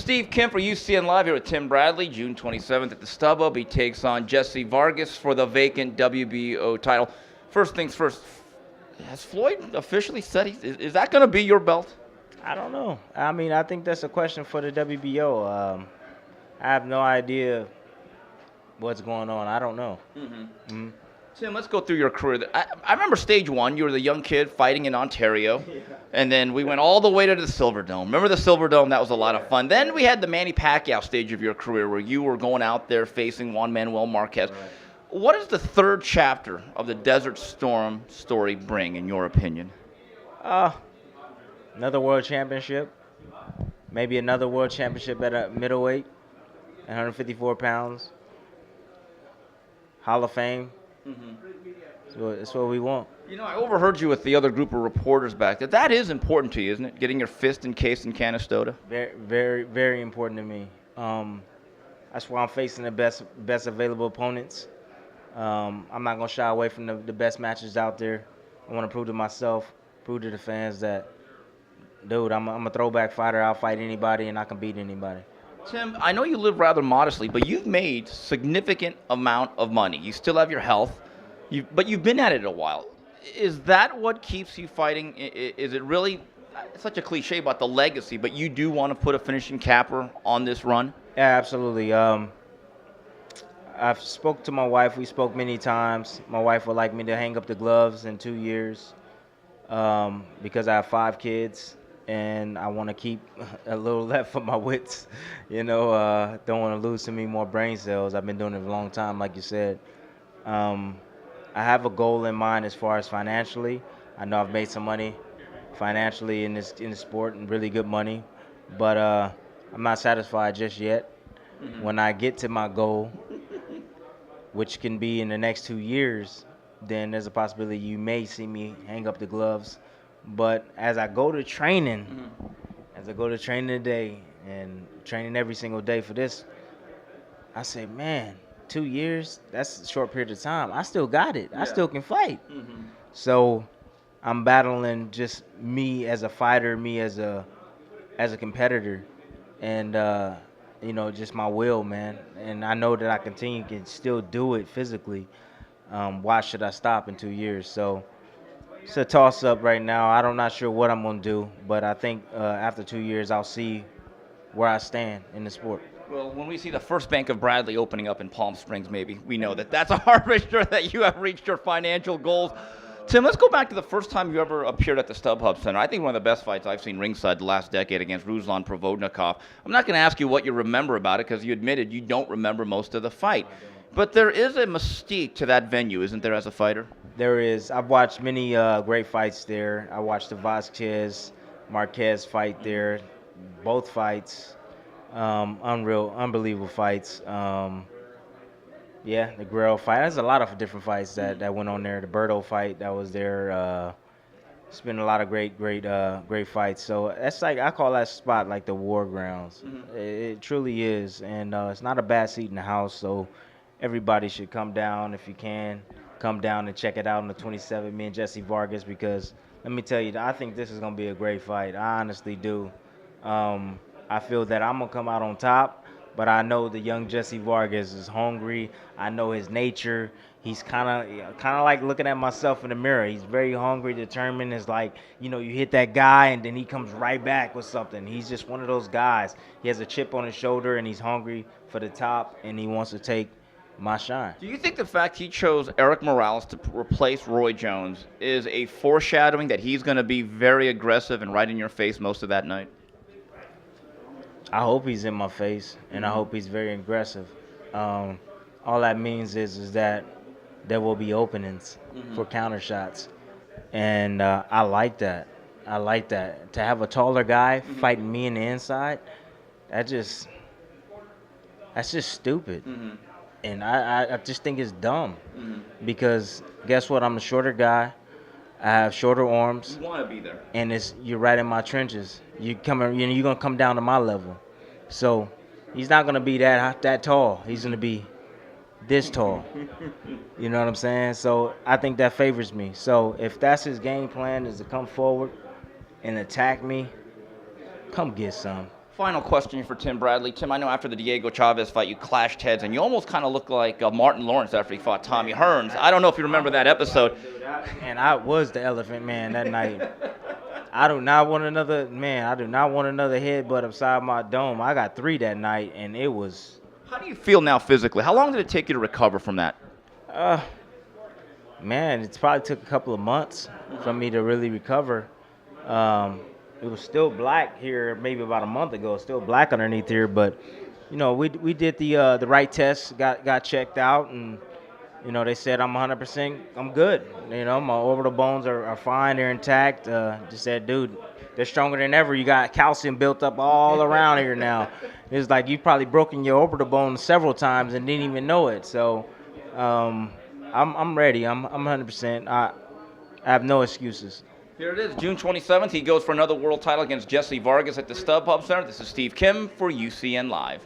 Steve Kim for UCN Live here with Tim Bradley, June 27th at the StubHub. He takes on Jessie Vargas for the vacant WBO title. First things first, has Floyd officially said is that going to be your belt? I don't know. I mean, I think that's a question for the WBO. I have no idea what's going on. I don't know. Tim, let's go through your career. I remember stage one. You were the young kid fighting in Ontario. Yeah. And then we went all the way to the Silverdome. Remember the Silverdome? That was a lot of fun. Then we had the Manny Pacquiao stage of your career where you were going out there facing Juan Manuel Marquez. Right. What does the third chapter of the Desert Storm story bring, in your opinion? Another world championship. Maybe another world championship at a middleweight, 154 pounds. Hall of Fame. So it's what we want. You know, I overheard you with the other group of reporters back there. That is important to you, isn't it? Getting your fist encased in Canastota? Very, very, very important to me. That's why I'm facing the best available opponents. I'm not going to shy away from the best matches out there. I want to prove to myself, prove to the fans that, dude, I'm a throwback fighter. I'll fight anybody, and I can beat anybody. Tim, I know you live rather modestly, but you've made significant amount of money. You still have your health, but you've been at it a while. Is that what keeps you fighting? Is it really, it's such a cliche about the legacy, but you do want to put a finishing capper on this run? Yeah, absolutely. I've spoke to my wife. We spoke many times. My wife would like me to hang up the gloves in 2 years because I have 5 kids. And I want to keep a little left for my wits, don't want to lose too many more brain cells. I've been doing it a long time, like you said. I have a goal in mind as far as financially. I know I've made some money financially in the sport, and really good money, but I'm not satisfied just yet. When I get to my goal, which can be in the next 2 years, then there's a possibility you may see me hang up the gloves. But as I go to training, today and training every single day for this, I say, man, 2 years, that's a short period of time. I still got it. Yeah. I still can fight. So I'm battling just me as a fighter, me as a competitor, and, just my will, man. And I know that I can still do it physically. Why should I stop in 2 years? So it's a toss-up right now. I'm not sure what I'm going to do, but I think after 2 years, I'll see where I stand in the sport. Well, when we see the first Bank of Bradley opening up in Palm Springs, maybe, we know that's a harbinger that you have reached your financial goals. Tim, let's go back to the first time you ever appeared at the StubHub Center. I think one of the best fights I've seen ringside the last decade against Ruslan Provodnikov. I'm not going to ask you what you remember about it because you admitted you don't remember most of the fight. But there is a mystique to that venue, isn't there, as a fighter? There is. I've watched many great fights there. I watched the Vasquez Marquez fight there, both fights, unbelievable fights. The Guerrero fight. There's a lot of different fights that went on there. The Berto fight that was there. It's been a lot of great fights. So that's like, I call that spot like the war grounds. It truly is, and it's not a bad seat in the house. So everybody should come down if you can. Come down and check it out on the 27th, me and Jessie Vargas, because let me tell you, I think this is going to be a great fight. I honestly do. I feel that I'm going to come out on top, but I know the young Jessie Vargas is hungry. I know his nature. He's kind of like looking at myself in the mirror. He's very hungry, determined. It's like, you hit that guy, and then he comes right back with something. He's just one of those guys. He has a chip on his shoulder, and he's hungry for the top, and he wants to take my shine. Do you think the fact he chose Eric Morales to replace Roy Jones is a foreshadowing that he's going to be very aggressive and right in your face most of that night? I hope he's in my face, and I hope he's very aggressive. All that means is that there will be openings for counter shots, and I like that. To have a taller guy fighting me in the inside, that's just stupid. And I just think it's dumb because guess what? I'm a shorter guy. I have shorter arms. You want to be there. And you're right in my trenches. You're gonna come down to my level. So he's not gonna be that tall. He's gonna be this tall. You know what I'm saying? So I think that favors me. So if that's his game plan, is to come forward and attack me, come get some. Final question for Tim Bradley. Tim, I know after the Diego Chavez fight, you clashed heads, and you almost kind of looked like Martin Lawrence after he fought Tommy Hearns. I don't know if you remember that episode. And I was the elephant man that night. I do not want another headbutt upside my dome. I got 3 that night, and it was. How do you feel now physically? How long did it take you to recover from that? Man, it's probably took a couple of months for me to really recover. It was still black here maybe about a month ago, still black underneath here, but we did the right tests, got checked out, and they said I'm 100%, I'm good. My orbital bones are fine, they're intact. Just said, dude, they're stronger than ever. You got calcium built up all around here now. It's like you've probably broken your orbital bones several times and didn't even know it. So I'm ready. I'm 100%. I have no excuses. Here it is, June 27th. He goes for another world title against Jessie Vargas at the StubHub Center. This is Steve Kim for UCN Live.